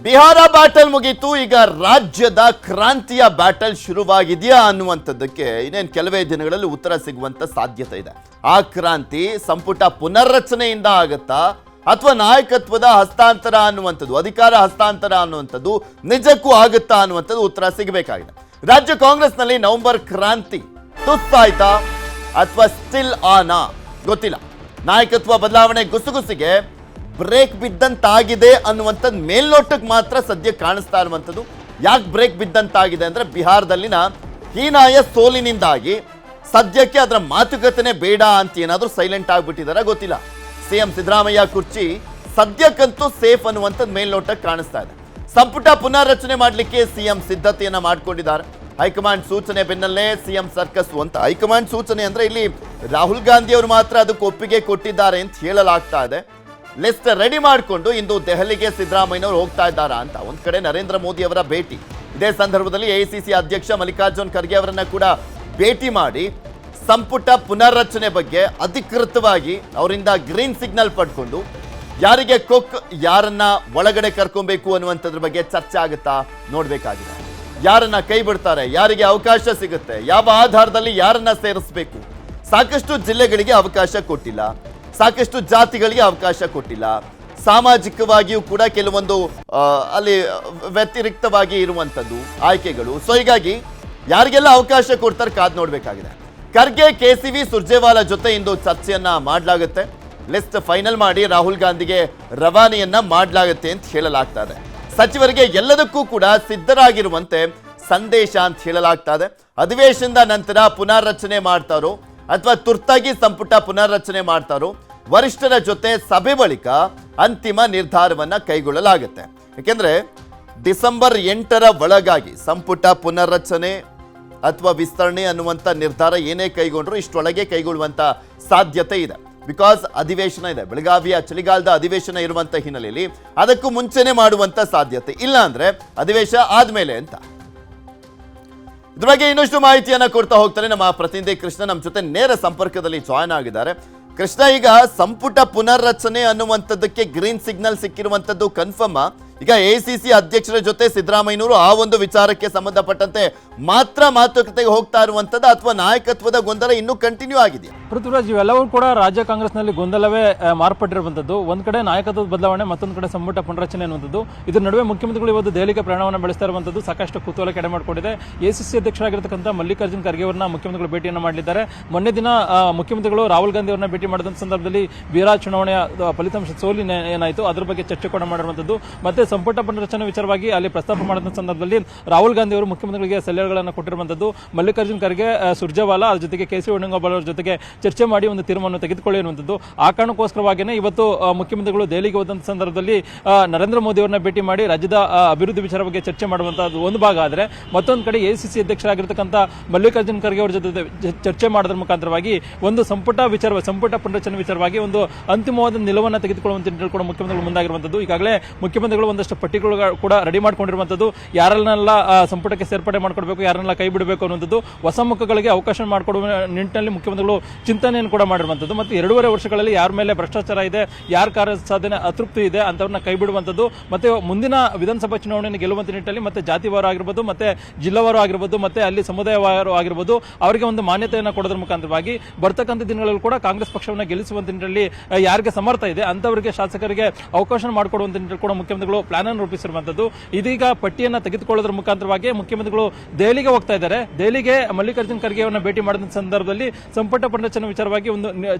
Bihar battle ಮುಗೀತು. ಈಗ ರಾಜ್ಯದ ಕ್ರಾಂತಿಯ ಬ್ಯಾಟಲ್ ಶುರುವಾಗಿದೆಯಾ ಅನ್ನುವಂಥದ್ದಕ್ಕೆ ಇನ್ನೇನು ಕೆಲವೇ ದಿನಗಳಲ್ಲಿ ಉತ್ತರ ಸಿಗುವಂತ ಸಾಧ್ಯತೆ ಇದೆ. ಆ ಕ್ರಾಂತಿ ಸಂಪುಟ ಪುನರ್ರಚನೆಯಿಂದ ಆಗತ್ತಾ ಅಥವಾ ನಾಯಕತ್ವದ ಹಸ್ತಾಂತರ ಅನ್ನುವಂಥದ್ದು, ಅಧಿಕಾರ ಹಸ್ತಾಂತರ ಅನ್ನುವಂಥದ್ದು ನಿಜಕ್ಕೂ ಆಗುತ್ತಾ ಅನ್ನುವಂಥದ್ದು ಉತ್ತರ ಸಿಗಬೇಕಾಗಿದೆ. ರಾಜ್ಯ ಕಾಂಗ್ರೆಸ್ನಲ್ಲಿ ನವೆಂಬರ್ ಕ್ರಾಂತಿ ತುತ್ತಾಯ್ತಾ ಅಥವಾ ಸ್ಟಿಲ್ ಆನಾ ಗೊತ್ತಿಲ್ಲ. ನಾಯಕತ್ವ ಬದಲಾವಣೆ ಗುಸುಗುಸಿಗೆ ಬ್ರೇಕ್ ಬಿದ್ದಂತಾಗಿದೆ ಅನ್ನುವಂಥದ್ದು ಮೇಲ್ನೋಟಕ್ಕೆ ಮಾತ್ರ ಸದ್ಯ ಕಾಣಿಸ್ತಾ ಇರುವಂಥದ್ದು. ಯಾಕೆ ಬ್ರೇಕ್ ಬಿದ್ದಂತಾಗಿದೆ ಅಂದ್ರೆ ಬಿಹಾರದಲ್ಲಿನ ಹೀನಾಯ ಸೋಲಿನಿಂದಾಗಿ ಸದ್ಯಕ್ಕೆ ಅದರ ಮಾತುಕತೆನೇ ಬೇಡ ಅಂತ ಏನಾದರೂ ಸೈಲೆಂಟ್ ಆಗಿಬಿಟ್ಟಿದಾರ ಗೊತ್ತಿಲ್ಲ. ಸಿಎಂ ಸಿದ್ದರಾಮಯ್ಯ ಕುರ್ಚಿ ಸದ್ಯಕ್ಕಂತೂ ಸೇಫ್ ಅನ್ನುವಂಥದ್ದು ಮೇಲ್ನೋಟಕ್ಕೆ ಕಾಣಿಸ್ತಾ ಇದೆ. ಸಂಪುಟ ಪುನರ್ರಚನೆ ಮಾಡಲಿಕ್ಕೆ ಸಿಎಂ ಸಿದ್ಧತೆಯನ್ನ ಮಾಡಿಕೊಂಡಿದ್ದಾರೆ. ಹೈಕಮಾಂಡ್ ಸೂಚನೆ ಬೆನ್ನಲ್ಲೇ ಸಿಎಂ ಸರ್ಕಸ್ ಅಂತ. ಹೈಕಮಾಂಡ್ ಸೂಚನೆ ಅಂದ್ರೆ ಇಲ್ಲಿ ರಾಹುಲ್ ಗಾಂಧಿ ಅವರು ಮಾತ್ರ ಅದಕ್ಕೆ ಒಪ್ಪಿಗೆ ಕೊಟ್ಟಿದ್ದಾರೆ ಅಂತ ಹೇಳಲಾಗ್ತಾ ಇದೆ. ಲಿಸ್ಟ್ ರೆಡಿ ಮಾಡಿಕೊಂಡು ಇಂದು ದೆಹಲಿಗೆ ಸಿದ್ದರಾಮಯ್ಯನವರು ಹೋಗ್ತಾ ಇದ್ದಾರಾ ಅಂತ. ಒಂದ್ ಕಡೆ ನರೇಂದ್ರ ಮೋದಿ ಅವರ ಭೇಟಿ, ಇದೇ ಸಂದರ್ಭದಲ್ಲಿ ಎಐಸಿಸಿ ಅಧ್ಯಕ್ಷ ಮಲ್ಲಿಕಾರ್ಜುನ್ ಖರ್ಗೆ ಅವರನ್ನ ಕೂಡ ಭೇಟಿ ಮಾಡಿ ಸಂಪುಟ ಪುನರ್ರಚನೆ ಬಗ್ಗೆ ಅಧಿಕೃತವಾಗಿ ಅವರಿಂದ ಗ್ರೀನ್ ಸಿಗ್ನಲ್ ಪಡ್ಕೊಂಡು ಯಾರಿಗೆ ಯಾರನ್ನ ಒಳಗಡೆ ಕರ್ಕೊಬೇಕು ಅನ್ನುವಂಥದ್ರ ಬಗ್ಗೆ ಚರ್ಚೆ ಆಗುತ್ತಾ ನೋಡ್ಬೇಕಾಗಿದೆ. ಯಾರನ್ನ ಕೈ ಬಿಡ್ತಾರೆ, ಯಾರಿಗೆ ಅವಕಾಶ ಸಿಗುತ್ತೆ, ಯಾವ ಆಧಾರದಲ್ಲಿ ಯಾರನ್ನ ಸೇರಿಸಬೇಕು. ಸಾಕಷ್ಟು ಜಿಲ್ಲೆಗಳಿಗೆ ಅವಕಾಶ ಕೊಟ್ಟಿಲ್ಲ, ಸಾಕಷ್ಟು ಜಾತಿಗಳಿಗೆ ಅವಕಾಶ ಕೊಟ್ಟಿಲ್ಲ, ಸಾಮಾಜಿಕವಾಗಿಯೂ ಕೂಡ ಕೆಲವೊಂದು ಅಲ್ಲಿ ವ್ಯತಿರಿಕ್ತವಾಗಿ ಇರುವಂಥದ್ದು ಆಯ್ಕೆಗಳು. ಸೊ ಹೀಗಾಗಿ ಯಾರಿಗೆಲ್ಲ ಅವಕಾಶ ಕೊಡ್ತಾರೆ ಕಾದ್ ನೋಡ್ಬೇಕಾಗಿದೆ. ಖರ್ಗೆ ಕೆಸಿವಿ ಸುರ್ಜೇವಾಲಾ ಜೊತೆ ಇಂದು ಚರ್ಚೆಯನ್ನ ಮಾಡಲಾಗುತ್ತೆ. ಲಿಸ್ಟ್ ಫೈನಲ್ ಮಾಡಿ ರಾಹುಲ್ ಗಾಂಧಿಗೆ ರವಾನೆಯನ್ನ ಮಾಡಲಾಗುತ್ತೆ ಅಂತ ಹೇಳಲಾಗ್ತಾ ಇದೆ. ಸಚಿವರಿಗೆ ಎಲ್ಲದಕ್ಕೂ ಕೂಡ ಸಿದ್ಧರಾಗಿರುವಂತೆ ಸಂದೇಶ ಅಂತ ಹೇಳಲಾಗ್ತಾ ಇದೆ. ಅಧಿವೇಶನದ ನಂತರ ಪುನರ್ರಚನೆ ಮಾಡ್ತಾರೋ ಅಥವಾ ತುರ್ತಾಗಿ ಸಂಪುಟ ಪುನರ್ರಚನೆ ಮಾಡ್ತಾರೋ ವರಿಷ್ಠರ ಜೊತೆ ಸಭೆ ಬಳಿಕ ಅಂತಿಮ ನಿರ್ಧಾರವನ್ನ ಕೈಗೊಳ್ಳಲಾಗುತ್ತೆ. ಯಾಕೆಂದ್ರೆ ಡಿಸೆಂಬರ್ 8ರ ಒಳಗಾಗಿ ಸಂಪುಟ ಪುನರ್ರಚನೆ ಅಥವಾ ವಿಸ್ತರಣೆ ಅನ್ನುವಂಥ ನಿರ್ಧಾರ ಏನೇ ಕೈಗೊಂಡ್ರು ಇಷ್ಟೊಳಗೆ ಕೈಗೊಳ್ಳುವಂತ ಸಾಧ್ಯತೆ ಇದೆ. ಬಿಕಾಸ್ ಅಧಿವೇಶನ ಇದೆ, ಬೆಳಗಾವಿಯ ಚಳಿಗಾಲದ ಅಧಿವೇಶನ ಇರುವಂತ ಹಿನ್ನೆಲೆಯಲ್ಲಿ ಅದಕ್ಕೂ ಮುಂಚೆನೆ ಮಾಡುವಂತ ಸಾಧ್ಯತೆ ಇಲ್ಲ, ಅಂದ್ರೆ ಅಧಿವೇಶನ ಆದ್ಮೇಲೆ ಅಂತ. ಇದ್ರ ಬಗ್ಗೆ ಇನ್ನಷ್ಟು ಮಾಹಿತಿಯನ್ನ ಕೊಡ್ತಾ ಹೋಗ್ತಾರೆ ನಮ್ಮ ಪ್ರತಿನಿಧಿ ಕೃಷ್ಣ ನಮ್ಮ ಜೊತೆ ನೇರ ಸಂಪರ್ಕದಲ್ಲಿ ಜಾಯ್ನ್ ಆಗಿದ್ದಾರೆ. ಕೃಷ್ಣ, ಈಗ ಸಂಪುಟ ಪುನರ್ರಚನೆ ಅನ್ನುವಂಥದ್ದಕ್ಕೆ ಗ್ರೀನ್ ಸಿಗ್ನಲ್ ಸಿಕ್ಕಿರುವಂತದ್ದು ಕನ್ಫರ್ಮ್. ಈಗ ಎಐಸಿಸಿ ಅಧ್ಯಕ್ಷರ ಜೊತೆ ಸಿದ್ದರಾಮಯ್ಯನವರು ಆ ಒಂದು ವಿಚಾರಕ್ಕೆ ಸಂಬಂಧಪಟ್ಟಂತೆ ಮಾತ್ರ ಮಾತುಕತೆಗೆ ಹೋಗ್ತಾ ಇರುವಂತದ್ದು ಅಥವಾ ನಾಯಕತ್ವದ ಗೊಂದಲ ಇನ್ನೂ ಕಂಟಿನ್ಯೂ ಆಗಿದೆ? ಪೃಥ್ವಿರಾಜ್, ಇವೆಲ್ಲವೂ ಕೂಡ ರಾಜ್ಯ ಕಾಂಗ್ರೆಸ್ನಲ್ಲಿ ಗೊಂದಲವೇ ಮಾರ್ಪಟ್ಟಿರುವಂತದ್ದು. ಒಂದ್ ಕಡೆ ನಾಯಕತ್ವದ ಬದಲಾವಣೆ, ಮತ್ತೊಂದು ಕಡೆ ಸಂಪುಟ ಪುನರ್ರಚನೆ ಅನ್ನುವಂಥದ್ದು. ಇದರ ನಡುವೆ ಮುಖ್ಯಮಂತ್ರಿಗಳು ಇವತ್ತು ದೆಹಲಿಗೆ ಪ್ರಯಾಣವನ್ನು ಬೆಳೆಸ್ತಾ ಇರುವಂತದ್ದು ಸಾಕಷ್ಟು ಕುತೂಹಲ ಕೆಡೆ ಮಾಡಿಕೊಂಡಿದೆ. ಎಸಿಸಿ ಅಧ್ಯಕ್ಷರಾಗಿರ್ತಕ್ಕಂಥ ಮಲ್ಲಿಕಾರ್ಜುನ್ ಖರ್ಗೆ ಅವರನ್ನ ಮುಖ್ಯಮಂತ್ರಿಗಳು ಭೇಟಿಯನ್ನು ಮಾಡಲಿದ್ದಾರೆ. ಮೊನ್ನೆ ದಿನ ಮುಖ್ಯಮಂತ್ರಿಗಳು ರಾಹುಲ್ ಗಾಂಧಿ ಅವರನ್ನ ಭೇಟಿ ಮಾಡಿದಂತ ಸಂದರ್ಭದಲ್ಲಿ ಬಿಹಾರ ಚುನಾವಣೆಯ ಫಲಿತಾಂಶ ಸೋಲಿನ ಏನಾಯಿತು ಅದರ ಬಗ್ಗೆ ಚರ್ಚೆ ಕೂಡ ಮಾಡಿರುವಂತದ್ದು. ಮತ್ತೆ ಸಂಪುಟ ಪುನರ್ರಚನೆ ವಿಚಾರವಾಗಿ ಅಲ್ಲಿ ಪ್ರಸ್ತಾಪ ಮಾಡಿದ ಸಂದರ್ಭದಲ್ಲಿ ರಾಹುಲ್ ಗಾಂಧಿ ಅವರು ಮುಖ್ಯಮಂತ್ರಿಗಳಿಗೆ ಸಲಹೆಗಳನ್ನು ಕೊಟ್ಟಿರುವಂತದ್ದು. ಮಲ್ಲಿಕಾರ್ಜುನ್ ಖರ್ಗೆ, ಸುರ್ಜೇವಾಲಾ, ಅದ್ರ ಜೊತೆಗೆ ಕೆಸಿ ವೇಣುಗೋಪಾಲ್ ಅವರ ಜೊತೆಗೆ ಚರ್ಚೆ ಮಾಡಿ ಒಂದು ತೀರ್ಮಾನ ತೆಗೆದುಕೊಳ್ಳಿರುವಂತದ್ದು. ಆ ಕಾರಣಕ್ಕೋಸ್ಕರವಾಗಿಯೇ ಇವತ್ತು ಮುಖ್ಯಮಂತ್ರಿಗಳು ದೆಹಲಿಗೆ ಹೋದಂತ ಸಂದರ್ಭದಲ್ಲಿ ನರೇಂದ್ರ ಮೋದಿ ಅವರನ್ನ ಭೇಟಿ ಮಾಡಿ ರಾಜ್ಯದ ಅಭಿವೃದ್ಧಿ ವಿಚಾರ ಬಗ್ಗೆ ಚರ್ಚೆ ಮಾಡುವಂತದ್ದು ಒಂದು ಭಾಗ ಆದರೆ, ಮತ್ತೊಂದು ಕಡೆ ಎಸಿಸಿ ಅಧ್ಯಕ್ಷರಾಗಿರ್ತಕ್ಕಂಥ ಮಲ್ಲಿಕಾರ್ಜುನ್ ಖರ್ಗೆ ಅವರ ಜೊತೆ ಚರ್ಚೆ ಮಾಡೋದ್ರ ಮುಖಾಂತರವಾಗಿ ಒಂದು ಸಂಪುಟ ಪುನರ್ರಚನೆ ವಿಚಾರವಾಗಿ ಒಂದು ಅಂತಿಮವಾದ ನಿಲುವನ್ನು ತೆಗೆದುಕೊಳ್ಳುವಂತೆ ಕೂಡ ಮುಖ್ಯಮಂತ್ರಿಗಳು ಮುಂದಾಗಿರುವಂತದ್ದು. ಈಗಾಗಲೇ ಮುಖ್ಯಮಂತ್ರಿಗಳು ಒಂದಷ್ಟು ಪಟ್ಟಿಗಳು ಕೂಡ ರೆಡಿ ಮಾಡ್ಕೊಂಡಿರುವಂತದ್ದು. ಯಾರನ್ನೆಲ್ಲ ಸಂಪುಟಕ್ಕೆ ಸೇರ್ಪಡೆ ಮಾಡ್ಕೊಡ್ಬೇಕು, ಯಾರನ್ನೆಲ್ಲ ಕೈ ಬಿಡಬೇಕು ಅನ್ನುವಂಥದ್ದು, ಹೊಸ ಮುಖಗಳಿಗೆ ಅವಕಾಶ ಮಾಡಿಕೊಡುವ ನಿಟ್ಟಿನಲ್ಲಿ ಮುಖ್ಯಮಂತ್ರಿಗಳು ಚಿಂತನೆಯನ್ನು ಕೂಡ ಮಾಡಿರುವಂತದ್ದು. ಮತ್ತು 2.5 ವರ್ಷಗಳಲ್ಲಿ ಯಾರ ಮೇಲೆ ಭ್ರಷ್ಟಾಚಾರ ಇದೆ, ಯಾರ ಕಾರ್ಯ ಸಾಧನೆ ಅತೃಪ್ತಿ ಇದೆ ಅಂತವ್ರನ್ನ ಕೈ ಬಿಡುವಂತದ್ದು, ಮತ್ತೆ ಮುಂದಿನ ವಿಧಾನಸಭಾ ಚುನಾವಣೆಯನ್ನು ಗೆಲ್ಲುವಂತ ನಿಟ್ಟಿನಲ್ಲಿ ಮತ್ತೆ ಜಾತಿವಾರ ಆಗಿರ್ಬೋದು, ಮತ್ತೆ ಜಿಲ್ಲಾವಾರು ಆಗಿರ್ಬೋದು, ಮತ್ತೆ ಅಲ್ಲಿ ಸಮುದಾಯವಾರು ಆಗಿರ್ಬೋದು, ಅವರಿಗೆ ಒಂದು ಮಾನ್ಯತೆಯನ್ನು ಕೊಡೋದ್ರ ಮುಖಾಂತರವಾಗಿ ಬರ್ತಕ್ಕಂಥ ದಿನಗಳಲ್ಲಿ ಕೂಡ ಕಾಂಗ್ರೆಸ್ ಪಕ್ಷವನ್ನು ಗೆಲ್ಲಿಸುವಂತ ನಿಟ್ಟಿನಲ್ಲಿ ಯಾರಿಗೆ ಸಮರ್ಥ ಇದೆ ಅಂತವರಿಗೆ ಶಾಸಕರಿಗೆ ಅವಕಾಶ ಮಾಡಿಕೊಡುವಂತ ನಿಟ್ಟಿನಲ್ಲಿ ಕೂಡ ಮುಖ್ಯಮಂತ್ರಿಗಳು ಪ್ಲಾನ್ ಅನ್ನು ರೂಪಿಸಿರುವಂತದ್ದು. ಇದೀಗ ಪಟ್ಟಿಯನ್ನು ತೆಗೆದುಕೊಳ್ಳೋದ್ರ ಮುಖಾಂತರವಾಗಿ ಮುಖ್ಯಮಂತ್ರಿಗಳು ದೆಹಲಿಗೆ ಹೋಗ್ತಾ ಇದ್ದಾರೆ. ದೆಹಲಿಗೆ ಮಲ್ಲಿಕಾರ್ಜುನ್ ಖರ್ಗೆ ಅವರನ್ನ ಭೇಟಿ ಮಾಡಿದ ಸಂದರ್ಭದಲ್ಲಿ ಸಂಪುಟ ಪುನರ್ರಚನೆ ವಿಚಾರವಾಗಿ ಒಂದು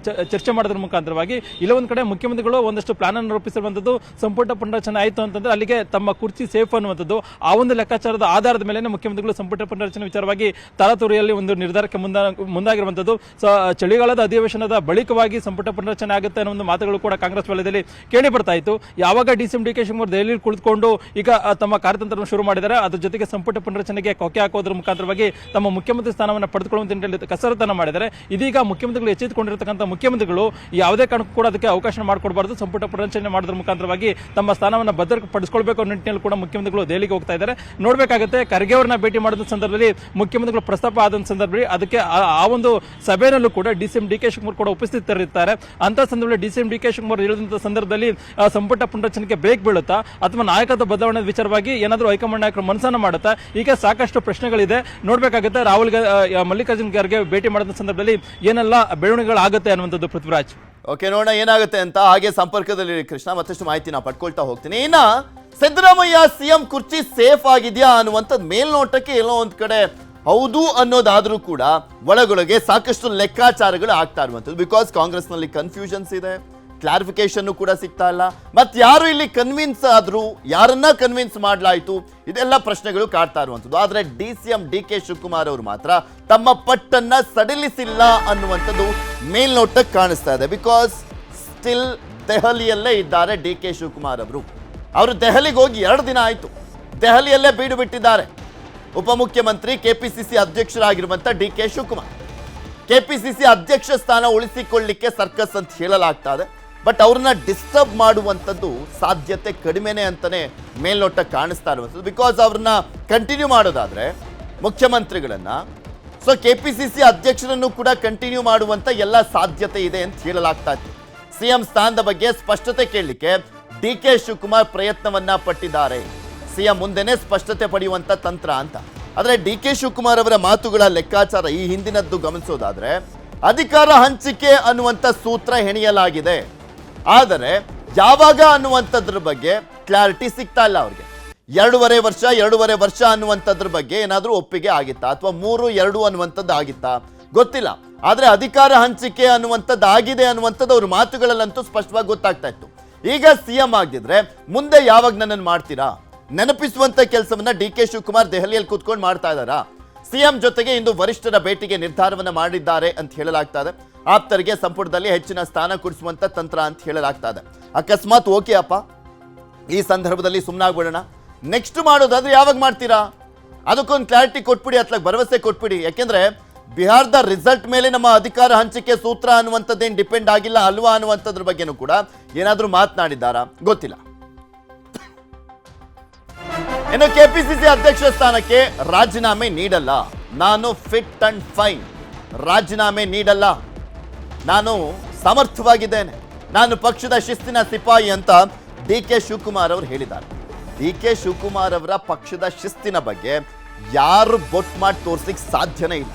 ಚರ್ಚೆ ಮಾಡೋದ್ರ ಮುಖಾಂತರವಾಗಿ ಇಲ್ಲ ಒಂದ್ ಕಡೆ ಮುಖ್ಯಮಂತ್ರಿಗಳು ಒಂದಷ್ಟು ಪ್ಲಾನ್ ಅನ್ನು ರೂಪಿಸಿರುವಂತದ್ದು. ಸಂಪುಟ ಪುನರ್ರಚನೆ ಆಯಿತು ಅಂತಂದ್ರೆ ಅಲ್ಲಿಗೆ ತಮ್ಮ ಕುರ್ಚಿ ಸೇಫ್ ಅನ್ನುವಂಥದ್ದು. ಆ ಒಂದು ಲೆಕ್ಕಾಚಾರದ ಆಧಾರದ ಮೇಲೆ ಮುಖ್ಯಮಂತ್ರಿಗಳು ಸಂಪುಟ ಪುನರ್ರಚನೆ ವಿಚಾರವಾಗಿ ತರಾತುರಿಯಲ್ಲಿ ಒಂದು ನಿರ್ಧಾರಕ್ಕೆ ಮುಂದಾಗಿರುವಂತದ್ದು. ಚಳಿಗಾಲದ ಅಧಿವೇಶನದ ಬಳಿಕವಾಗಿ ಸಂಪುಟ ಪುನರ್ರಚನೆ ಆಗುತ್ತೆ ಅನ್ನೋ ಒಂದು ಮಾತುಗಳು ಕೂಡ ಕಾಂಗ್ರೆಸ್ ವಲಯದಲ್ಲಿ ಕೇಳಿ ಬರ್ತಾ ಇತ್ತು. ಯಾವಾಗ ಡಿಸಿಎಂ ಡಿ ಕೆ ಶಿವಕುಮಾರ್ ದೆಹಲಿಯಲ್ಲಿ ಕುಳಿತುಕೊಂಡು ಈಗ ತಮ್ಮ ಕಾರ್ಯತಂತ್ರವನ್ನು ಶುರು ಮಾಡಿದ್ದಾರೆ, ಅದ್ರ ಜೊತೆಗೆ ಸಂಪುಟ ಪುನರ್ರಚನೆಗೆ ಕೊಕ್ಕೆ ಹಾಕೋದ್ರ ಮುಖಾಂತರವಾಗಿ ತಮ್ಮ ಮುಖ್ಯಮಂತ್ರಿ ಸ್ಥಾನವನ್ನು ಪಡೆದುಕೊಳ್ಳುವಂತ ನಿಟ್ಟಿನಲ್ಲಿ ಕಸರತ್ತನ್ನು ಮಾಡಿದ್ದಾರೆ. ಇದೀಗ ಮುಖ್ಯಮಂತ್ರಿಗಳು ಎಚ್ಚೆತ್ತುಕೊಂಡಿರತಕ್ಕಂಥ ಮುಖ್ಯಮಂತ್ರಿಗಳು ಯಾವುದೇ ಕಾರಣಕ್ಕೂ ಕೂಡ ಅದಕ್ಕೆ ಅವಕಾಶ ಮಾಡಿಕೊಡಬಾರದು, ಸಂಪುಟ ಪುನರ್ರಚನೆ ಮಾಡೋದ್ರ ಮುಖಾಂತರವಾಗಿ ತಮ್ಮ ಸ್ಥಾನವನ್ನು ಭದ್ರಪಡಿಸಿಕೊಳ್ಳಬೇಕು ಅನ್ನೋ ನಿಟ್ಟಿನಲ್ಲಿ ಕೂಡ ಮುಖ್ಯಮಂತ್ರಿಗಳು ದೆಹಲಿಗೆ ಹೋಗ್ತಾ ಇದ್ದಾರೆ. ನೋಡಬೇಕಾಗುತ್ತೆ, ಖರ್ಗೆ ಅವರನ್ನ ಭೇಟಿ ಮಾಡಿದ ಸಂದರ್ಭದಲ್ಲಿ ಮುಖ್ಯಮಂತ್ರಿಗಳು ಪ್ರಸ್ತಾಪ ಆದ ಸಂದರ್ಭದಲ್ಲಿ ಅದಕ್ಕೆ ಆ ಒಂದು ಸಭೆಯಲ್ಲೂ ಕೂಡ ಡಿಸಿಎಂ ಡಿ ಕೆ ಶಿವಕುಮಾರ್ ಕೂಡ ಉಪಸ್ಥಿತರಿರ್ತಾರೆ. ಅಂತ ಸಂದರ್ಭದಲ್ಲಿ ಡಿಸಿಎಂ ಡಿ ಕೆ ಶಿವಕುಮಾರ್ ಹೇಳಿದಂತ ಸಂದರ್ಭದಲ್ಲಿ ಸಂಪುಟ ಪುನರ್ರಚನೆಗೆ ಬ್ರೇಕ್ ಬೀಳುತ್ತಾ ಅಥವಾ ನಾಯಕತ್ವ ಬದಲಾವಣೆ ವಿಚಾರವಾಗಿ ಏನಾದರೂ ಹೈಕಮಾಂಡ್ ನಾಯಕರು ಮನಸ್ಸನ್ನು ಮಾಡುತ್ತಾ? ಈಗ ಸಾಕಷ್ಟು ಪ್ರಶ್ನೆಗಳಿದೆ, ನೋಡ್ಬೇಕಾಗುತ್ತೆ. ರಾಹುಲ್ ಮಲ್ಲಿಕಾರ್ಜುನ್ ಖರ್ಗೆ ಭೇಟಿ ಮಾಡಿದ ಸಂದರ್ಭದಲ್ಲಿ ಏನೆಲ್ಲ ಬೆಳವಣಿಗೆಗಳಾಗುತ್ತೆ ಅನ್ನುವಂಥದ್ದು. ಪೃಥ್ವಿರಾಜ್, ಓಕೆ, ನೋಡೋಣ ಏನಾಗುತ್ತೆ ಅಂತ. ಹಾಗೆ ಸಂಪರ್ಕದಲ್ಲಿ ಕೃಷ್ಣ, ಮತ್ತಷ್ಟು ಮಾಹಿತಿ ನಾ ಪಡ್ಕೊಳ್ತಾ ಹೋಗ್ತೀನಿ. ಇನ್ನ ಸಿದ್ದರಾಮಯ್ಯ ಸಿಎಂ ಕುರ್ಚಿ ಸೇಫ್ ಆಗಿದೆಯಾ ಅನ್ನುವಂಥದ್ದು ಮೇಲ್ನೋಟಕ್ಕೆ ಎಲ್ಲೋ ಒಂದ್ ಕಡೆ ಹೌದು ಅನ್ನೋದಾದ್ರೂ ಕೂಡ ಒಳಗೊಳಗೆ ಸಾಕಷ್ಟು ಲೆಕ್ಕಾಚಾರಗಳು ಆಗ್ತಾ ಇರುವಂಥದ್ದು. ಬಿಕಾಸ್ ಕಾಂಗ್ರೆಸ್ ನಲ್ಲಿ ಕನ್ಫ್ಯೂಷನ್ಸ್ ಇದೆ, ಕ್ಲಾರಿಫಿಕೇಶನ್ ಕೂಡ ಸಿಗ್ತಾ ಇಲ್ಲ. ಮತ್ತೆ ಯಾರು ಇಲ್ಲಿ ಕನ್ವಿನ್ಸ್ ಆದ್ರು, ಯಾರನ್ನ ಕನ್ವಿನ್ಸ್ ಮಾಡ್ಲಾಯ್ತು, ಇದೆಲ್ಲ ಪ್ರಶ್ನೆಗಳು ಕಾಡ್ತಾ ಇರುವಂಥದ್ದು. ಆದ್ರೆ DCM DK ಶಿವಕುಮಾರ್ ಅವರು ಮಾತ್ರ ತಮ್ಮ ಪಟ್ಟನ್ನ ಸಡಿಲಿಸಿಲ್ಲ ಅನ್ನುವಂಥದ್ದು ಮೇಲ್ನೋಟಕ್ಕೆ ಕಾಣಿಸ್ತಾ ಇದೆ. ಬಿಕಾಸ್ ಸ್ಟಿಲ್ ದೆಹಲಿಯಲ್ಲೇ ಇದ್ದಾರೆ DK ಶಿವಕುಮಾರ್ ಅವರು ದೆಹಲಿಗೆ ಹೋಗಿ 2 ದಿನ ಆಯ್ತು, ದೆಹಲಿಯಲ್ಲೇ ಬೀಡು ಬಿಟ್ಟಿದ್ದಾರೆ. ಉಪಮುಖ್ಯಮಂತ್ರಿ KPCC ಅಧ್ಯಕ್ಷರಾಗಿರುವಂತ DK ಶಿವಕುಮಾರ್ KPCC ಅಧ್ಯಕ್ಷ ಸ್ಥಾನ ಉಳಿಸಿಕೊಳ್ಳಲಿಕ್ಕೆ ಸರ್ಕಸ್ ಅಂತ ಹೇಳಲಾಗ್ತಾ ಇದೆ. ಬಟ್ ಅವ್ರನ್ನ ಡಿಸ್ಟರ್ಬ್ ಮಾಡುವಂಥದ್ದು ಸಾಧ್ಯತೆ ಕಡಿಮೆನೆ ಅಂತಾನೆ ಮೇಲ್ನೋಟ ಕಾಣಿಸ್ತಾ ಇರುವಂಥದ್ದು. ಬಿಕಾಸ್ ಅವ್ರನ್ನ ಕಂಟಿನ್ಯೂ ಮಾಡೋದಾದ್ರೆ ಮುಖ್ಯಮಂತ್ರಿಗಳನ್ನ, ಸೊ KPCC ಅಧ್ಯಕ್ಷರನ್ನು ಕೂಡ ಕಂಟಿನ್ಯೂ ಮಾಡುವಂತ ಎಲ್ಲ ಸಾಧ್ಯತೆ ಇದೆ ಅಂತ ಹೇಳಲಾಗ್ತಾ ಇತ್ತು. CM ಸ್ಥಾನದ ಬಗ್ಗೆ ಸ್ಪಷ್ಟತೆ ಕೇಳಲಿಕ್ಕೆ DK ಶಿವಕುಮಾರ್ ಪ್ರಯತ್ನವನ್ನ ಪಟ್ಟಿದ್ದಾರೆ. CM ಮುಂದೆನೆ ಸ್ಪಷ್ಟತೆ ಪಡೆಯುವಂತ ತಂತ್ರ ಅಂತ. ಆದರೆ DK ಶಿವಕುಮಾರ್ ಅವರ ಮಾತುಗಳ ಲೆಕ್ಕಾಚಾರ ಈ ಹಿಂದಿನದ್ದು ಗಮನಿಸೋದಾದ್ರೆ ಅಧಿಕಾರ ಹಂಚಿಕೆ ಅನ್ನುವಂಥ ಸೂತ್ರ ಹೆಣೆಯಲಾಗಿದೆ. ಆದರೆ ಯಾವಾಗ ಅನ್ನುವಂಥದ್ರ ಬಗ್ಗೆ ಕ್ಲಾರಿಟಿ ಸಿಗ್ತಾ ಇಲ್ಲ ಅವ್ರಿಗೆ. 2.5 ವರ್ಷ ಅನ್ನುವಂಥದ್ರ ಬಗ್ಗೆ ಏನಾದರೂ ಒಪ್ಪಿಗೆ ಆಗಿತ್ತಾ, ಅಥವಾ 3-2 ಅನ್ನುವಂಥದ್ದು ಆಗಿತ್ತಾ ಗೊತ್ತಿಲ್ಲ. ಆದರೆ ಅಧಿಕಾರ ಹಂಚಿಕೆ ಅನ್ನುವಂಥದ್ದು ಆಗಿದೆ ಅನ್ನುವಂಥದ್ದು ಅವ್ರ ಮಾತುಗಳಲ್ಲಂತೂ ಸ್ಪಷ್ಟವಾಗಿ ಗೊತ್ತಾಗ್ತಾ ಇತ್ತು. ಈಗ CM ಆಗಿದ್ರೆ ಮುಂದೆ ಯಾವಾಗ ನನ್ನನ್ನು ಮಾಡ್ತೀರಾ ನೆನಪಿಸುವಂತ ಕೆಲಸವನ್ನ DK ಶಿವಕುಮಾರ್ ದೆಹಲಿಯಲ್ಲಿ ಕೂತ್ಕೊಂಡು ಮಾಡ್ತಾ ಇದ್ದಾರಾ? CM ಜೊತೆಗೆ ಇಂದು ವರಿಷ್ಠರ ಭೇಟಿಗೆ ನಿರ್ಧಾರವನ್ನ ಮಾಡಿದ್ದಾರೆ ಅಂತ ಹೇಳಲಾಗ್ತಾ ಇದೆ. ಆಪ್ತರಿಗೆ ಸಂಪುಟದಲ್ಲಿ ಹೆಚ್ಚಿನ ಸ್ಥಾನ ಕೊಡಿಸುವಂತ ತಂತ್ರ ಅಂತ ಹೇಳಲಾಗ್ತಾ ಇದೆ. ಅಕಸ್ಮಾತ್ ಓಕೆ ಅಪ್ಪ, ಈ ಸಂದರ್ಭದಲ್ಲಿ ಸುಮ್ಮನಾಗ್ಬಿಡೋಣ, ನೆಕ್ಸ್ಟ್ ಮಾಡೋದಾದ್ರೆ ಯಾವಾಗ ಮಾಡ್ತೀರಾ ಅದಕ್ಕೊಂದು ಕ್ಲಾರಿಟಿ ಕೊಟ್ಬಿಡಿ, ಅಥವಾ ಭರವಸೆ ಕೊಟ್ಬಿಡಿ. ಯಾಕೆಂದ್ರೆ ಬಿಹಾರದ ರಿಸಲ್ಟ್ ಮೇಲೆ ನಮ್ಮ ಅಧಿಕಾರ ಹಂಚಿಕೆ ಸೂತ್ರ ಅನ್ನುವಂಥದ್ದೇನು ಡಿಪೆಂಡ್ ಆಗಿಲ್ಲ ಅಲ್ವಾ ಅನ್ನುವಂಥದ್ರ ಬಗ್ಗೆನೂ ಕೂಡ ಏನಾದರೂ ಮಾತನಾಡಿದ್ದಾರಾ ಗೊತ್ತಿಲ್ಲ. ಇನ್ನು KPCC ಅಧ್ಯಕ್ಷ ಸ್ಥಾನಕ್ಕೆ ರಾಜೀನಾಮೆ ನೀಡಲ್ಲ, ನಾನು ಫಿಟ್ ಅಂಡ್ ಫೈನ್, ರಾಜೀನಾಮೆ ನೀಡಲ್ಲ, ನಾನು ಸಮರ್ಥವಾಗಿದ್ದೇನೆ, ನಾನು ಪಕ್ಷದ ಶಿಸ್ತಿನ ಸಿಪಾಯಿ ಅಂತ DK ಶಿವಕುಮಾರ್ ಅವರು ಹೇಳಿದ್ದಾರೆ. DK ಶಿವಕುಮಾರ್ ಅವರ ಪಕ್ಷದ ಶಿಸ್ತಿನ ಬಗ್ಗೆ ಯಾರು ಬೊಟ್ ಮಾಡಿ ತೋರಿಸ್ಲಿಕ್ಕೆ ಸಾಧ್ಯನೇ ಇಲ್ಲ.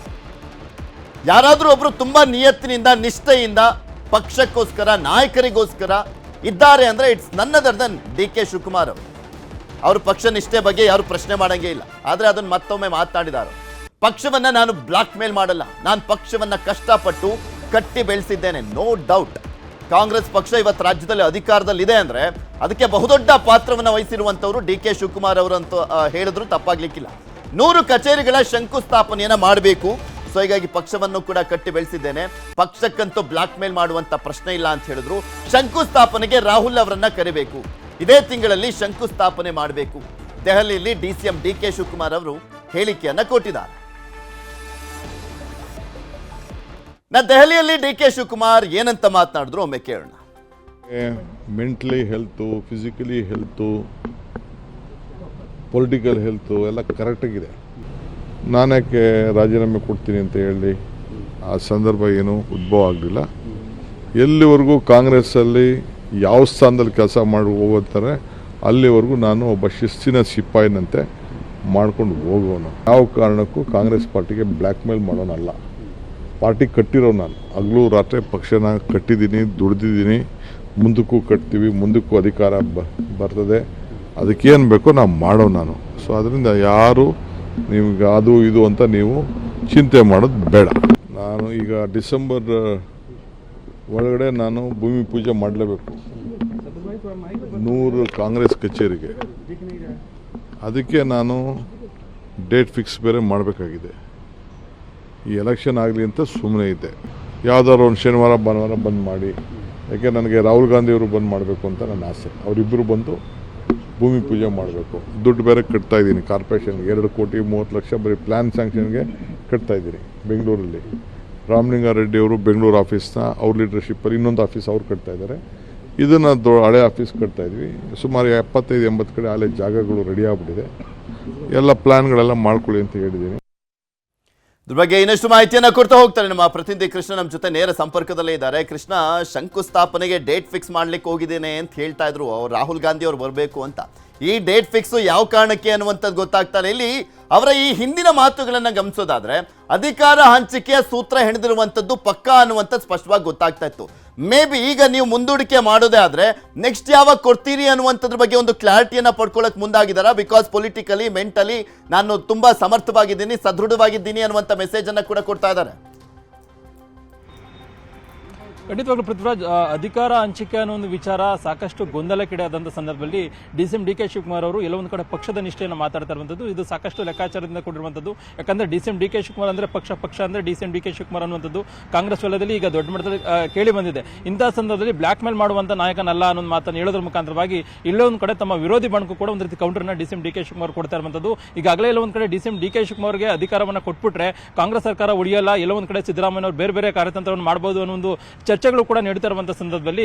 ಯಾರಾದರೂ ಒಬ್ರು ತುಂಬಾ ನಿಯತ್ತಿನಿಂದ ನಿಷ್ಠೆಯಿಂದ ಪಕ್ಷಕ್ಕೋಸ್ಕರ ನಾಯಕರಿಗೋಸ್ಕರ ಇದ್ದಾರೆ ಅಂದ್ರೆ ಇಟ್ಸ್ ನನ್ ಅದರ್ ದನ್ DK ಶಿವಕುಮಾರ್ ಅವರು. ಅವ್ರ ಪಕ್ಷ ನಿಷ್ಠೆ ಬಗ್ಗೆ ಯಾರು ಪ್ರಶ್ನೆ ಮಾಡಂಗೇ ಇಲ್ಲ. ಆದರೆ ಅದನ್ನು ಮತ್ತೊಮ್ಮೆ ಮಾತನಾಡಿದ್ದಾರೆ, ಪಕ್ಷವನ್ನ ನಾನು ಬ್ಲಾಕ್ ಮೇಲ್ ಮಾಡಲ್ಲ, ನಾನು ಪಕ್ಷವನ್ನ ಕಷ್ಟಪಟ್ಟು ಕಟ್ಟಿ ಬೆಳೆಸಿದ್ದೇನೆ. ನೋ ಡೌಟ್ ಕಾಂಗ್ರೆಸ್ ಪಕ್ಷ ಇವತ್ತು ರಾಜ್ಯದಲ್ಲಿ ಅಧಿಕಾರದಲ್ಲಿದೆ ಅಂದ್ರೆ ಅದಕ್ಕೆ ಬಹುದೊಡ್ಡ ಪಾತ್ರವನ್ನು ವಹಿಸಿರುವಂತವರು DK ಶಿವಕುಮಾರ್ ಅವರು ಅಂತ ಹೇಳಿದ್ರು ತಪ್ಪಾಗ್ಲಿಕ್ಕಿಲ್ಲ. 100 ಕಚೇರಿಗಳ ಶಂಕುಸ್ಥಾಪನೆಯನ್ನ ಮಾಡಬೇಕು. ಸೊ ಹೀಗಾಗಿ ಪಕ್ಷವನ್ನು ಕೂಡ ಕಟ್ಟಿ ಬೆಳೆಸಿದ್ದೇನೆ, ಪಕ್ಷಕ್ಕಂತೂ ಬ್ಲಾಕ್ ಮೇಲ್ ಮಾಡುವಂತ ಪ್ರಶ್ನೆ ಇಲ್ಲ ಅಂತ ಹೇಳಿದ್ರು. ಶಂಕುಸ್ಥಾಪನೆಗೆ ರಾಹುಲ್ ಅವರನ್ನ ಕರಿಬೇಕು, ಇದೇ ತಿಂಗಳಲ್ಲಿ ಶಂಕುಸ್ಥಾಪನೆ ಮಾಡಬೇಕು. ದೆಹಲಿಯಲ್ಲಿ DCM DK ಶಿವಕುಮಾರ್ ಅವರು ಹೇಳಿಕೆಯನ್ನ ಕೊಟ್ಟಿದ್ದಾರೆ. ದೆಹಲಿಯಲ್ಲಿ DK ಶಿವಕುಮಾರ್ ಏನಂತ ಮಾತನಾಡಿದ್ರು ಒಮ್ಮೆ ಕೇಳೋಣ. Mentally health, physically health, political health ಎಲ್ಲ ಕರೆಕ್ಟಾಗಿದೆ. ನಾನ್ಯಾಕೆ ರಾಜೀನಾಮೆ ಕೊಡ್ತೀನಿ ಅಂತ ಹೇಳಿ ಆ ಸಂದರ್ಭ ಏನೂ ಉದ್ಭವ ಆಗಲಿಲ್ಲ. ಎಲ್ಲಿವರೆಗೂ ಕಾಂಗ್ರೆಸ್ಸಲ್ಲಿ ಯಾವ ಸ್ಥಾನದಲ್ಲಿ ಕೆಲಸ ಮಾಡಿ ಹೋಗ್ತಾರೆ ಅಲ್ಲಿವರೆಗೂ ನಾನು ಒಬ್ಬ ಶಿಸ್ತಿನ ಸಿಪಾಯಿನಂತೆ ಮಾಡ್ಕೊಂಡು ಹೋಗೋನು. ಯಾವ ಕಾರಣಕ್ಕೂ ಕಾಂಗ್ರೆಸ್ ಪಾರ್ಟಿಗೆ ಬ್ಲ್ಯಾಕ್ ಮೇಲ್ ಮಾಡೋನಲ್ಲ. ಪಾರ್ಟಿ ಕಟ್ಟಿರೋ ನಾನು ಹಗಲು ರಾತ್ರಿ ಪಕ್ಷನ ಕಟ್ಟಿದ್ದೀನಿ, ದುಡ್ದಿದ್ದೀನಿ, ಮುಂದಕ್ಕೂ ಕಟ್ತೀವಿ, ಮುಂದಕ್ಕೂ ಅಧಿಕಾರ ಬರ್ತದೆ. ಅದಕ್ಕೇನು ಬೇಕೋ ನಾವು ಮಾಡೋ ನಾನು. ಸೊ ಅದರಿಂದ ಯಾರು ನಿಮ್ಗೆ ಅದು ಇದು ಅಂತ ನೀವು ಚಿಂತೆ ಮಾಡೋದು ಬೇಡ. ನಾನು ಈಗ ಡಿಸೆಂಬರ್ ಒಳಗಡೆ ನಾನು ಭೂಮಿ ಪೂಜೆ ಮಾಡಲೇಬೇಕು 100 ಕಾಂಗ್ರೆಸ್ ಕಚೇರಿಗೆ. ಅದಕ್ಕೆ ನಾನು ಡೇಟ್ ಫಿಕ್ಸ್ ಬೇರೆ ಮಾಡಬೇಕಾಗಿದೆ. ಈ ಎಲೆಕ್ಷನ್ ಆಗಲಿ ಅಂತ ಸುಮ್ಮನೆ ಇದ್ದೆ. ಯಾವುದಾದ್ರು ಒಂದು ಶನಿವಾರ ಭಾನುವಾರ ಬಂದ್ ಮಾಡಿ, ಯಾಕೆ ನನಗೆ ರಾಹುಲ್ ಗಾಂಧಿಯವರು ಬಂದ್ ಮಾಡಬೇಕು ಅಂತ ನನ್ನ ಆಸೆ. ಅವರಿಬ್ಬರು ಬಂದು ಭೂಮಿ ಪೂಜೆ ಮಾಡಬೇಕು. ದುಡ್ಡು ಬೇರೆ ಕಟ್ತಾ ಇದ್ದೀನಿ ಕಾರ್ಪೊರೇಷನ್ಗೆ, 2,30,00,000 ಬರೀ ಪ್ಲ್ಯಾನ್ ಸ್ಯಾಂಕ್ಷನ್ಗೆ ಕಟ್ತಾ ಇದ್ದೀನಿ ಬೆಂಗಳೂರಲ್ಲಿ. ರಾಮಲಿಂಗಾರೆಡ್ಡಿ ಅವರು ಬೆಂಗಳೂರು ಆಫೀಸ್ನ ಅವ್ರ ಲೀಡರ್ಶಿಪ್ಪಲ್ಲಿ ಇನ್ನೊಂದು ಆಫೀಸ್ ಅವ್ರು ಕಟ್ತಾ ಇದ್ದಾರೆ. ಇದನ್ನು ಹಳೆ ಆಫೀಸ್ ಕಟ್ತಾ ಇದ್ವಿ. ಸುಮಾರು 75-80 ಕಡೆ ಹಳೆ ಜಾಗಗಳು ರೆಡಿ ಆಗಿಬಿಟ್ಟಿದೆ. ಎಲ್ಲ ಪ್ಲ್ಯಾನ್ಗಳೆಲ್ಲ ಮಾಡ್ಕೊಳ್ಳಿ ಅಂತ ಹೇಳಿದ್ದೀನಿ. ಇದ್ರ ಬಗ್ಗೆ ಇನ್ನಷ್ಟು ಮಾಹಿತಿಯನ್ನ ಕೊಡ್ತಾ ಹೋಗ್ತಾರೆ ನಮ್ಮ ಪ್ರತಿನಿಧಿ ಕೃಷ್ಣ ನಮ್ಮ ಜೊತೆ ನೇರ ಸಂಪರ್ಕದಲ್ಲೇ ಇದ್ದಾರೆ. ಕೃಷ್ಣ, ಶಂಕುಸ್ಥಾಪನೆಗೆ ಡೇಟ್ ಫಿಕ್ಸ್ ಮಾಡ್ಲಿಕ್ಕೆ ಹೋಗಿದ್ದೇನೆ ಅಂತ ಹೇಳ್ತಾ ಇದ್ರು ಅವ್ರು, ರಾಹುಲ್ ಗಾಂಧಿ ಅವ್ರು ಬರಬೇಕು ಅಂತ. ಈ ಡೇಟ್ ಫಿಕ್ಸ್ ಯಾವ ಕಾರಣಕ್ಕೆ ಅನ್ನುವಂಥದ್ದು ಗೊತ್ತಾಗ್ತಾರೆ. ಇಲ್ಲಿ ಅವರ ಈ ಹಿಂದಿನ ಮಾತುಗಳನ್ನ ಗಮನಿಸೋದಾದ್ರೆ ಅಧಿಕಾರ ಹಂಚಿಕೆಯ ಸೂತ್ರ ಹೆಣೆದಿರುವಂಥದ್ದು ಪಕ್ಕಾ ಅನ್ನುವಂಥದ್ದು ಸ್ಪಷ್ಟವಾಗಿ ಗೊತ್ತಾಗ್ತಾ ಇತ್ತು. ಮೇ ಬಿ ಈಗ ನೀವು ಮುಂದೂಡಿಕೆ ಮಾಡೋದೇ ಆದ್ರೆ ನೆಕ್ಸ್ಟ್ ಯಾವಾಗ ಕೊಡ್ತೀರಿ ಅನ್ನುವಂಥದ್ರ ಬಗ್ಗೆ ಒಂದು ಕ್ಲಾರಿಟಿಯನ್ನ ಪಡ್ಕೊಳ್ಳೋಕೆ ಮುಂದಾಗಿದ್ದಾರಾ? ಬಿಕಾಸ್ ಪೊಲಿಟಿಕಲಿ ಮೆಂಟಲಿ ನಾನು ತುಂಬಾ ಸಮರ್ಥವಾಗಿದ್ದೀನಿ, ಸದೃಢವಾಗಿದ್ದೀನಿ ಅನ್ನುವಂಥ ಮೆಸೇಜ್ ಅನ್ನ ಕೂಡ ಕೊಡ್ತಾ ಇದ್ದಾರೆ. ಖಂಡಿತವಾಗ್ಲೂ ಪೃಥ್ವಿರಾಜ್, ಅಧಿಕಾರ ಹಂಚಿಕೆ ಅನ್ನೋ ಒಂದು ವಿಚಾರ ಸಾಕಷ್ಟು ಗೊಂದಲಕ್ಕೀಡಾದಂಥ ಸಂದರ್ಭದಲ್ಲಿ ಡಿ.ಸಿ.ಎಂ. ಡಿ.ಕೆ. ಶಿವಕುಮಾರ್ ಅವರು ಎಲ್ಲೊಂದು ಕಡೆ ಪಕ್ಷದ ನಿಷ್ಠೆಯನ್ನು ಮಾತಾಡ್ತಾ ಇರುವಂಥದ್ದು ಇದು ಸಾಕಷ್ಟು ಲೆಕ್ಕಾಚಾರದಿಂದ ಕೂಡಿರುವಂಥದ್ದು. ಯಾಕಂದ್ರೆ ಡಿ.ಸಿ.ಎಂ. ಡಿ.ಕೆ. ಶಿವಕುಮಾರ್ ಅಂದ್ರೆ ಪಕ್ಷ ಅಂದ್ರೆ ಡಿ.ಸಿ.ಎಂ. ಡಿ.ಕೆ. ಶಿವಕುಮಾರ್ ಅನ್ನುವಂಥದ್ದು ಕಾಂಗ್ರೆಸ್ ವಲಯದಲ್ಲಿ ಈಗ ದೊಡ್ಡ ಮಟ್ಟದಲ್ಲಿ ಕೇಳಿ ಬಂದಿದೆ. ಇಂತಹ ಸಂದರ್ಭದಲ್ಲಿ ಬ್ಲಾಕ್ ಮೇಲ್ ಮಾಡುವಂತ ನಾಯಕನಲ್ಲ ಅನ್ನೋ ಮಾತನ್ನು ಹೇಳೋದ್ರ ಮುಖಾಂತರವಾಗಿ ಇಲ್ಲೇ ಒಂದು ಕಡೆ ತಮ್ಮ ವಿರೋಧಿ ಬಣಕ್ಕೂ ಕೂಡ ಒಂದು ರೀತಿ ಕೌಂಟರ್ನ ಡಿ.ಸಿ.ಎಂ. ಡಿ.ಕೆ. ಶಿವಕುಮಾರ್ ಕೊಡ್ತಾ ಇರುವಂಥದ್ದು. ಈಗಾಗಲೇ ಎಲ್ಲ ಒಂದು ಕಡೆ ಡಿ.ಸಿ.ಎಂ. ಡಿ.ಕೆ. ಶಿವಕುಮಾರ್ಗೆ ಅಧಿಕಾರವನ್ನು ಕೊಟ್ಬಿಟ್ರೆ ಕಾಂಗ್ರೆಸ್ ಸರ್ಕಾರ ಉಳಿಯಲ್ಲ, ಎಲ್ಲೋ ಒಂದು ಕಡೆ ಸಿದ್ದರಾಮಯ್ಯ ಅವರು ಬೇರೆ ಬೇರೆ ಕಾರ್ಯತಂತ್ರವನ್ನು ಮಾಡಬಹುದು ಅನ್ನೋ ಒಂದು ಚರ್ಚೆಗಳು ಕೂಡ ನಡೀತಾ ಇರುವಂತಹ ಸಂದರ್ಭದಲ್ಲಿ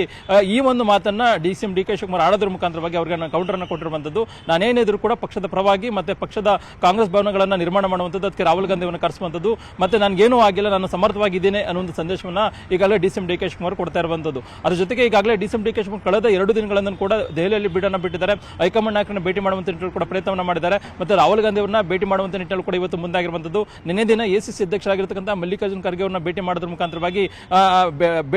ಈ ಒಂದು ಮಾತನ್ನ ಡಿ.ಸಿ.ಎಂ. ಡಿ.ಕೆ. ಶಿವಕುಮಾರ್ ಆಡೋದ್ರ ಮುಖಾಂತರವಾಗಿ ಅವರಿಗೆ ಕೌಂಟರ್ ಅನ್ನು ಕೊಟ್ಟಿರುವಂತದ್ದು. ನಾನೇನಿದ್ರು ಕೂಡ ಪಕ್ಷದ ಪರವಾಗಿ ಮತ್ತೆ ಪಕ್ಷದ ಕಾಂಗ್ರೆಸ್ ಭವನಗಳನ್ನ ನಿರ್ಮಾಣ ಮಾಡುವಂಥದ್ದು, ಅದಕ್ಕೆ ರಾಹುಲ್ ಗಾಂಧಿ ಅವರನ್ನು ಕರೆಸುವಂಥದ್ದು, ಮತ್ತೆ ನನಗೇನೂ ಆಗಿಲ್ಲ, ನಾನು ಸಮರ್ಥವಾಗಿದ್ದೇನೆ ಅನ್ನೋ ಒಂದು ಸಂದೇಶವನ್ನ ಈಗಾಗಲೇ ಡಿ.ಸಿ.ಎಂ. ಡಿ.ಕೆ. ಶಿವಕುಮಾರ್ ಕೊಡ್ತಾ ಇರುವಂತದ್ದು. ಅದ್ರ ಜೊತೆಗೆ ಈಗಾಗಲೇ ಡಿ.ಸಿ.ಎಂ. ಡಿ.ಕೆ. ಶಿವಕುಮಾರ್ ಕಳೆದ 2 ದಿನಗಳನ್ನು ಕೂಡ ದೆಹಲಿಯಲ್ಲಿ ಬೀಡನ್ನು ಬಿಟ್ಟಿದ್ದಾರೆ. ಹೈಕಮಾಂಡ್ ನಾಯಕರನ್ನ ಭೇಟಿ ಮಾಡುವಂತ ನಿಟ್ಟಿನಲ್ಲಿ ಕೂಡ ಪ್ರಯತ್ನವನ್ನ ಮಾಡಿದ್ದಾರೆ. ಮತ್ತೆ ರಾಹುಲ್ ಗಾಂಧಿ ಅವರನ್ನ ಭೇಟಿ ಮಾಡುವಂತ ನಿಟ್ಟಿನಲ್ಲಿ ಕೂಡ ಇವತ್ತು ಮುಂದಾಗಿರುವಂತದ್ದು. ನಿನ್ನೆ ದಿನ ಎಸಿಸಿ ಅಧ್ಯಕ್ಷರಾಗಿರ್ತಕ್ಕಂಥ ಮಲ್ಲಿಕಾರ್ಜುನ್ ಖರ್ಗೆ ಅವರನ್ನ ಭೇಟಿ ಮಾಡೋದ್ರ ಮುಖಾಂತರವಾಗಿ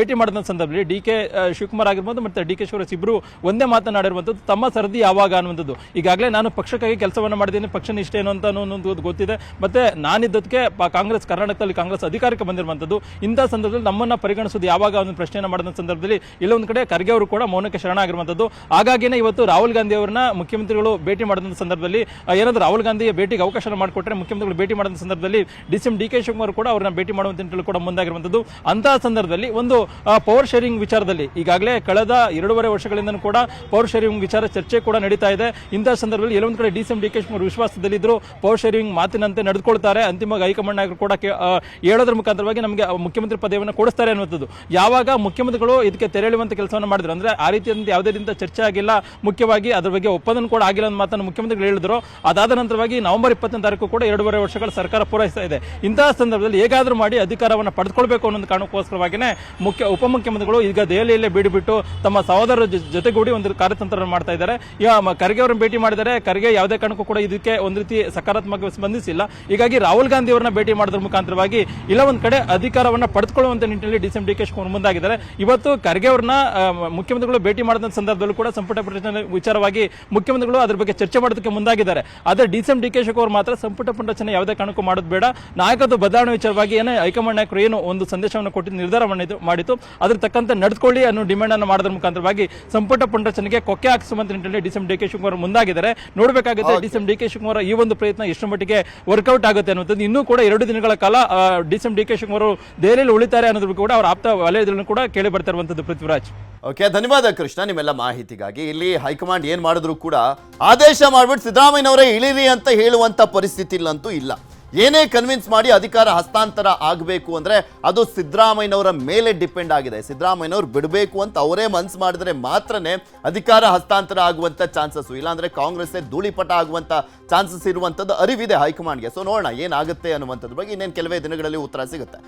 ಭೇಟಿ ಮಾಡಿದ ಸಂದರ್ಭದಲ್ಲಿ ಡಿ.ಕೆ. ಶಿವಕುಮಾರ್ ಆಗಿರ್ಬೋದು ಮತ್ತೆ ಡಿ.ಕೆ. ಶಿವರಾಜ್ ಇಬ್ರು ಒಂದೇ ಮಾತನಾಡಿರುವಂತದ್ದು, ತಮ್ಮ ಸರದಿ ಯಾವಾಗ ಅನ್ನುವಂಥದ್ದು. ಈಗಾಗಲೇ ನಾನು ಪಕ್ಷಕ್ಕಾಗಿ ಕೆಲಸವನ್ನ ಮಾಡಿದ್ದೀನಿ, ಪಕ್ಷ ನಿಷ್ಠೆ ಏನು ಅಂತ ಅನ್ನೋದು ಗೊತ್ತಿದೆ. ಮತ್ತೆ ನಾನಿದ್ದಕ್ಕೆ ಕಾಂಗ್ರೆಸ್ ಕರ್ನಾಟಕದಲ್ಲಿ ಕಾಂಗ್ರೆಸ್ ಅಧಿಕಾರಕ್ಕೆ ಬಂದಿರುವಂತದ್ದು. ಇಂತಹ ಸಂದರ್ಭದಲ್ಲಿ ನಮ್ಮನ್ನ ಪರಿಗಣಿಸೋದು ಯಾವಾಗ ಅನ್ನೋ ಪ್ರಶ್ನೆಯನ್ನು ಮಾಡಿದ ಸಂದರ್ಭದಲ್ಲಿ ಇಲ್ಲೊಂದು ಕಡೆ ಖರ್ಗೆ ಅವರು ಕೂಡ ಮೌನಕ್ಕೆ ಶರಣಾಗಿರುವಂತದ್ದು. ಹಾಗಾಗಿನೇ ಇವತ್ತು ರಾಹುಲ್ ಗಾಂಧಿ ಅವರನ್ನ ಮುಖ್ಯಮಂತ್ರಿಗಳು ಭೇಟಿ ಮಾಡಿದ ಸಂದರ್ಭದಲ್ಲಿ ಏನಾದರೂ ರಾಹುಲ್ ಗಾಂಧಿ ಭೇಟಿಗೆ ಅವಕಾಶ ಮಾಡಿಕೊಟ್ರೆ ಮುಖ್ಯಮಂತ್ರಿಗಳು ಭೇಟಿ ಮಾಡಿದ ಸಂದರ್ಭದಲ್ಲಿ ಡಿ.ಸಿ.ಎಂ. ಡಿ.ಕೆ. ಶಿವಕುಮಾರ್ ಕೂಡ ಅವರನ್ನ ಭೇಟಿ ಮಾಡುವಂತ ನಿಟ್ಟಿನಲ್ಲಿ ಕೂಡ ಮುಂದಾಗಿರುವಂತದ್ದು. ಅಂತಹ ಸಂದರ್ಭದಲ್ಲಿ ಒಂದು ಪವರ್ ಶೇರಿಂಗ್ ವಿಚಾರದಲ್ಲಿ ಈಗಾಗಲೇ ಕಳೆದ 2.5 ವರ್ಷಗಳಿಂದ ಕೂಡ ಪವರ್ ಶೇರಿಂಗ್ ವಿಚಾರ ಚರ್ಚೆ ಕೂಡ ನಡೀತಾ ಇದೆ. ಇಂತಹ ಸಂದರ್ಭದಲ್ಲಿ ಎಲ್ಲೊಂದು ಕಡೆ ಡಿ.ಸಿ.ಎಂ. ಡಿ.ಕೆ. ಶಿವಕುಮಾರ್ ವಿಶ್ವಾಸದಲ್ಲಿದ್ರು, ಪವರ್ ಶೇರಿಂಗ್ ಮಾತಿನಂತೆ ನಡೆದುಕೊಳ್ತಾರೆ, ಅಂತಿಮವಾಗಿ ಹೈಕಮಾಂಡ್ ನಾಯಕರು ಕೂಡ ಹೇಳೋದ್ರ ಮುಖಾಂತರವಾಗಿ ನಮಗೆ ಮುಖ್ಯಮಂತ್ರಿ ಪದವಿಯನ್ನು ಕೊಡಿಸ್ತಾರೆ ಅನ್ನುವಂಥದ್ದು. ಯಾವಾಗ ಮುಖ್ಯಮಂತ್ರಿಗಳು ಇದಕ್ಕೆ ತೆರೆಯುವಂತ ಕೆಲಸವನ್ನು ಮಾಡಿದ್ರು ಅಂದ್ರೆ ಆ ರೀತಿಯಿಂದ ಯಾವುದೇ ರೀತಿಯ ಚರ್ಚೆ ಆಗಿಲ್ಲ, ಮುಖ್ಯವಾಗಿ ಅದ್ರ ಬಗ್ಗೆ ಒಪ್ಪಂದನ ಕೂಡ ಆಗಿಲ್ಲ ಅಂತ ಮಾತನ್ನು ಮುಖ್ಯಮಂತ್ರಿಗಳು ಹೇಳಿದ್ರು. ಅದಾದ ನಂತರವಾಗಿ ನವೆಂಬರ್ 20ನೇ ತಾರೀಕು ಕೂಡ 2.5 ವರ್ಷಗಳ ಸರ್ಕಾರ ಪೂರೈಸ್ತಾ ಇದೆ. ಇಂತಹ ಸಂದರ್ಭದಲ್ಲಿ ಹೇಗಾದ್ರೂ ಮಾಡಿ ಅಧಿಕಾರವನ್ನು ಪಡೆದುಕೊಳ್ಬೇಕು ಅನ್ನೋ ಕಾರಣಕ್ಕೋಸ್ಕರವಾಗಿನೇ ಉಪಮುಖ್ಯಮಂತ್ರಿಗಳು ಈಗ ದೆಹಲಿಯಲ್ಲೇ ಬೀಡುಬಿಟ್ಟು ತಮ್ಮ ಸಹೋದರರ ಜೊತೆಗೂಡಿ ಒಂದು ಕಾರ್ಯತಂತ್ರವನ್ನು ಮಾಡ್ತಾ ಇದ್ದಾರೆ. ಖರ್ಗೆ ಅವರನ್ನು ಭೇಟಿ ಮಾಡಿದ್ದಾರೆ. ಖರ್ಗೆ ಯಾವುದೇ ಕಾರಣಕ್ಕೂ ಕೂಡ ಇದಕ್ಕೆ ಒಂದು ರೀತಿ ಸಕಾರಾತ್ಮಕವಾಗಿ ಸ್ಪಂದಿಸಿಲ್ಲ. ಹೀಗಾಗಿ ರಾಹುಲ್ ಗಾಂಧಿ ಅವರನ್ನ ಭೇಟಿ ಮಾಡೋದ್ರ ಮುಖಾಂತರವಾಗಿ ಇಲ್ಲ ಒಂದ್ ಕಡೆ ಅಧಿಕಾರವನ್ನು ಪಡೆದುಕೊಳ್ಳುವಂತ ನಿಟ್ಟಿನಲ್ಲಿ ಡಿ.ಸಿ.ಎಂ. ಡಿ.ಕೆ. ಶಿವಕುಮಾರ್ ಮುಂದಾಗಿದ್ದಾರೆ. ಇವತ್ತು ಖರ್ಗೆ ಅವರನ್ನ ಮುಖ್ಯಮಂತ್ರಿಗಳು ಭೇಟಿ ಮಾಡಿದ ಸಂದರ್ಭದಲ್ಲೂ ಕೂಡ ಸಂಪುಟ ವಿಚಾರವಾಗಿ ಮುಖ್ಯಮಂತ್ರಿಗಳು ಅದ್ರ ಬಗ್ಗೆ ಚರ್ಚೆ ಮಾಡೋದಕ್ಕೆ ಮುಂದಾಗಿದ್ದಾರೆ. ಆದರೆ ಡಿ.ಸಿ.ಎಂ. ಡಿ.ಕೆ. ಶಿವಕುಮಾರ್ ಮಾತ್ರ ಸಂಪುಟ ಪುನರಚನೆ ಯಾವುದೇ ಕಾರಣಕ್ಕೂ ಮಾಡೋದು ಬೇಡ, ನಾಯಕತ್ವ ಬದಲಾವಣೆ ವಿಚಾರವಾಗಿ ಏನೇ ಹೈಕಮಾಂಡ್ ನಾಯಕರು ಏನು ಒಂದು ಸಂದೇಶವನ್ನು ಕೊಟ್ಟು ನಿರ್ಧಾರ ಮಾಡಿತು ಅದ್ರ ತಕ್ಕಂತೆ ನಡೆದುಕೊಳ್ಳಿ ಅನ್ನೋ ಡಿಮ್ಯಾಂಡ್ ಅನ್ನು ಮಾಡೋದ್ರ ಮುಖಾಂತರವಾಗಿ ಸಂಪುಟ ಪುನರಚನೆಗೆ ಕೊಕ್ಕೆ ಹಾಕಿಸುವಂತ ನಿಟ್ಟಿನಲ್ಲಿ ಡಿ.ಸಿ.ಎಂ. ಡಿ.ಕೆ. ಶಿವಕುಮಾರ್ ಮುಂದಾಗಿದ್ದಾರೆ. ನೋಡಬೇಕಾಗುತ್ತೆ ಡಿ.ಸಿ.ಎಂ. ಡಿ.ಕೆ. ಶಿವಕುಮಾರ್ ಈ ಒಂದು ಪ್ರಯತ್ನ ಎಷ್ಟು ಮಟ್ಟಿಗೆ ವರ್ಕೌಟ್ ಆಗುತ್ತೆ ಅನ್ನುವಂಥದ್ದು. ಇನ್ನೂ ಕೂಡ 2 ದಿನಗಳ ಕಾಲ ಡಿ.ಸಿ.ಎಂ. ಡಿ.ಕೆ. ಶಿವಕುಮಾರ್ ದೆಹಲಿಯಲ್ಲಿ ಉಳಿತಾರೆ ಅನ್ನೋದ್ರ ಕೂಡ ಅವರ ಆಪ್ತ ವಲಯದಲ್ಲಿ ಕೂಡ ಕೇಳಿ ಬರ್ತಾ ಇರುವಂತದ್ದು. ಪೃಥ್ವಿರಾಜ್, ಓಕೆ, ಧನ್ಯವಾದ ಕೃಷ್ಣ ನಿಮ್ಮೆಲ್ಲ ಮಾಹಿತಿಗಾಗಿ. ಇಲ್ಲಿ ಹೈಕಮಾಂಡ್ ಏನ್ ಮಾಡಿದ್ರು ಕೂಡ ಆದೇಶ ಮಾಡ್ಬಿಟ್ಟು ಸಿದ್ದರಾಮಯ್ಯನವರೇ ಇಳಿರಿ ಅಂತ ಹೇಳುವಂತ ಪರಿಸ್ಥಿತಿ ಇಲ್ಲಂತೂ ಇಲ್ಲ. ಏನೇ ಕನ್ವಿನ್ಸ್ ಮಾಡಿ ಅಧಿಕಾರ ಹಸ್ತಾಂತರ ಆಗಬೇಕು ಅಂದ್ರೆ ಅದು ಸಿದ್ದರಾಮಯ್ಯನವರ ಮೇಲೆ ಡಿಪೆಂಡ್ ಆಗಿದೆ. ಸಿದ್ದರಾಮಯ್ಯನವರು ಬಿಡಬೇಕು ಅಂತ ಅವರೇ ಮನ್ಸು ಮಾಡಿದ್ರೆ ಮಾತ್ರನೇ ಅಧಿಕಾರ ಹಸ್ತಾಂತರ ಆಗುವಂತ ಚಾನ್ಸಸ್, ಇಲ್ಲಾಂದ್ರೆ ಕಾಂಗ್ರೆಸ್ ಧೂಳಿಪಟ ಆಗುವಂತ ಚಾನ್ಸಸ್ ಇರುವಂತದ್ದು ಅರಿವಿದೆ ಹೈಕಮಾಂಡ್ಗೆ. ಸೊ ನೋಡೋಣ ಏನಾಗುತ್ತೆ ಅನ್ನುವಂಥದ್ರ ಬಗ್ಗೆ ಇನ್ನೇನು ಕೆಲವೇ ದಿನಗಳಲ್ಲಿ ಉತ್ತರ ಸಿಗುತ್ತೆ.